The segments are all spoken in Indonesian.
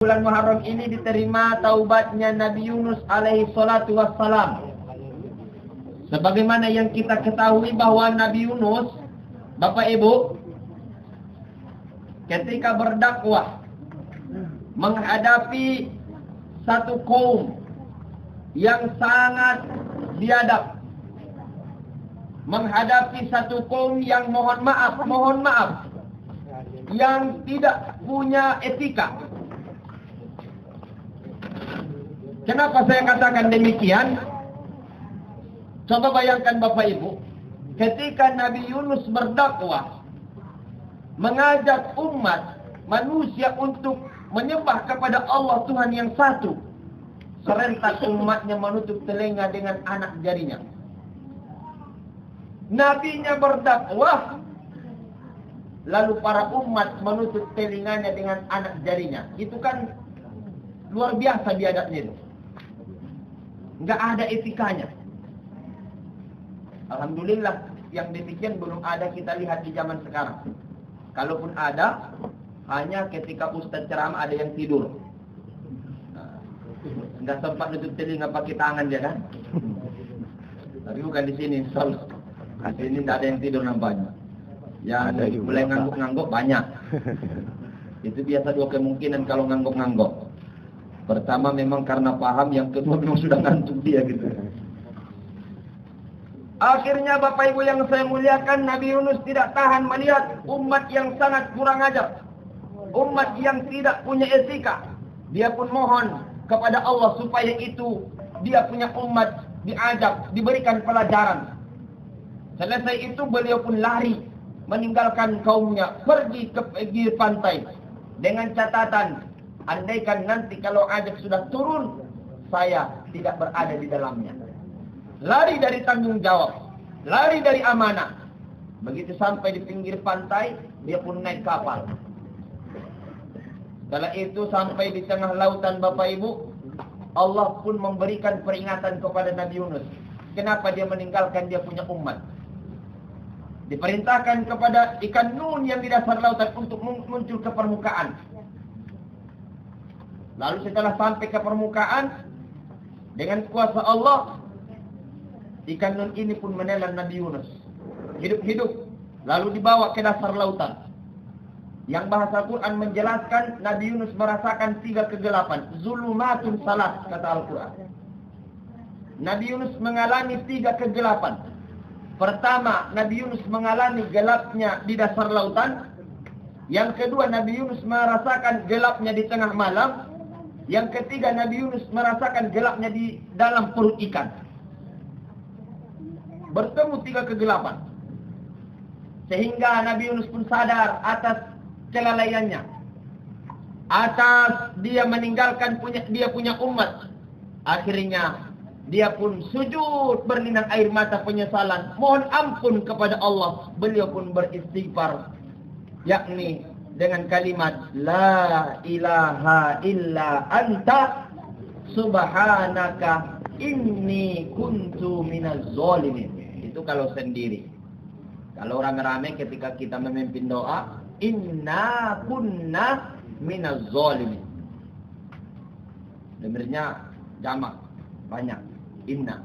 Bulan Muharram ini diterima taubatnya Nabi Yunus alaihi salatu wassalam. Sebagaimana yang kita ketahui bahwa Nabi Yunus, Bapak Ibu, ketika berdakwah menghadapi satu kaum yang sangat biadab, menghadapi satu kaum yang mohon maaf, yang tidak punya etika. Kenapa saya katakan demikian? Coba bayangkan Bapak Ibu, ketika Nabi Yunus berdakwah, mengajak umat manusia untuk menyembah kepada Allah Tuhan yang satu, serentak umatnya menutup telinga dengan anak jarinya. Nabinya berdakwah, lalu para umat menutup telinganya dengan anak jarinya. Itu kan luar biasa biadabnya itu. Nggak ada etikanya. Alhamdulillah yang demikian belum ada kita lihat di zaman sekarang. Kalaupun ada, hanya ketika ustaz ceramah ada yang tidur. Nggak sempat nutup telinga pakai tangan dia kan. Tapi bukan di sini, insyaallah. Di sini nggak ada yang tidur nampaknya. Yang mulai ngangguk-ngangguk banyak. Itu biasa dua kemungkinan kalau ngangguk-ngangguk. Pertama memang karena paham, yang kedua memang sudah ngantuk dia gitu. Akhirnya Bapak Ibu yang saya muliakan, Nabi Yunus tidak tahan melihat umat yang sangat kurang ajar, umat yang tidak punya etika. Dia pun mohon kepada Allah supaya itu dia punya umat diajak, diberikan pelajaran. Selesai itu beliau pun lari meninggalkan kaumnya, pergi ke pinggir pantai dengan catatan, andaikan nanti kalau ajak sudah turun, saya tidak berada di dalamnya. Lari dari tanggung jawab, lari dari amanah. Begitu sampai di pinggir pantai, dia pun naik kapal. Setelah itu sampai di tengah lautan Bapak Ibu, Allah pun memberikan peringatan kepada Nabi Yunus. Kenapa dia meninggalkan dia punya umat? Diperintahkan kepada ikan nun yang di dasar lautan untuk muncul ke permukaan. Lalu setelah sampai ke permukaan, dengan kuasa Allah, ikan nun ini pun menelan Nabi Yunus hidup-hidup, lalu dibawa ke dasar lautan. Yang bahasa Quran menjelaskan Nabi Yunus merasakan 3 kegelapan. Zulumatun salat, kata Al-Quran. Nabi Yunus mengalami 3 kegelapan. Pertama, Nabi Yunus mengalami gelapnya di dasar lautan. Yang kedua, Nabi Yunus merasakan gelapnya di tengah malam. Yang ketiga, Nabi Yunus merasakan gelapnya di dalam perut ikan. Bertemu 3 kegelapan. Sehingga Nabi Yunus pun sadar atas kelalaiannya, atas dia meninggalkan dia punya umat. Akhirnya dia pun sujud berlinang air mata penyesalan, mohon ampun kepada Allah. Beliau pun beristighfar, yakni dengan kalimat la ilaha illa anta subhanaka inni kuntu minaz zalimin. Itu kalau sendiri. Kalau rame-rame ketika kita memimpin doa, inna kunna minaz zalimin. Dengarnya jamak banyak. Inna.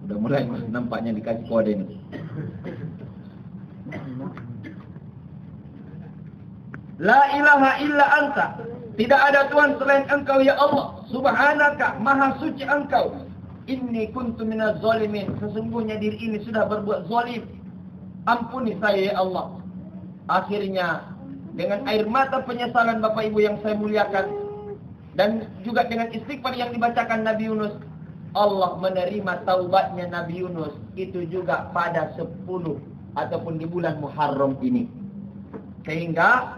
Udah mulai nampaknya dikasih kode ini. La ilaha illa anta. Tidak ada Tuhan selain Engkau ya Allah. Subhanaka, maha suci Engkau. Inni kuntu minaz zalimin. Sesungguhnya diri ini sudah berbuat zalim. Ampuni saya ya Allah. Akhirnya dengan air mata penyesalan Bapak Ibu yang saya muliakan, dan juga dengan istighfar yang dibacakan Nabi Yunus, Allah menerima taubatnya Nabi Yunus. Itu juga pada 10 ataupun di bulan Muharram ini. Sehingga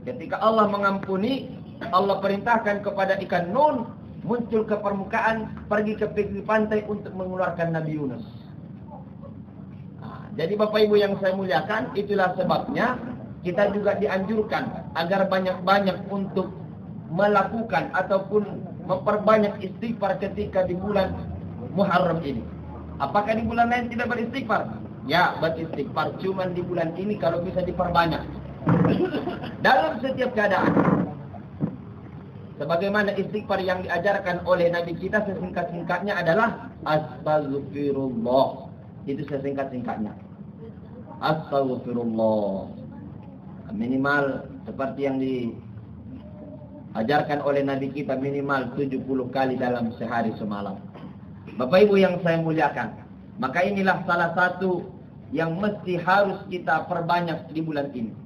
ketika Allah mengampuni, Allah perintahkan kepada ikan nun muncul ke permukaan, pergi ke pinggir pantai untuk mengeluarkan Nabi Yunus. Jadi Bapak Ibu yang saya muliakan, itulah sebabnya kita juga dianjurkan agar banyak-banyak untuk melakukan ataupun memperbanyak istighfar ketika di bulan Muharram ini. Apakah di bulan lain tidak beristighfar? Ya, beristighfar. Cuman di bulan ini kalau bisa diperbanyak. Dalam setiap keadaan. Sebagaimana istighfar yang diajarkan oleh Nabi kita sesingkat-singkatnya adalah Astaghfirullah. Itu sesingkat-singkatnya. Astaghfirullah. Minimal seperti yang diajarkan oleh Nabi kita, minimal 70 kali dalam sehari semalam. Bapak Ibu yang saya muliakan, maka inilah salah satu yang mesti harus kita perbanyak di bulan ini.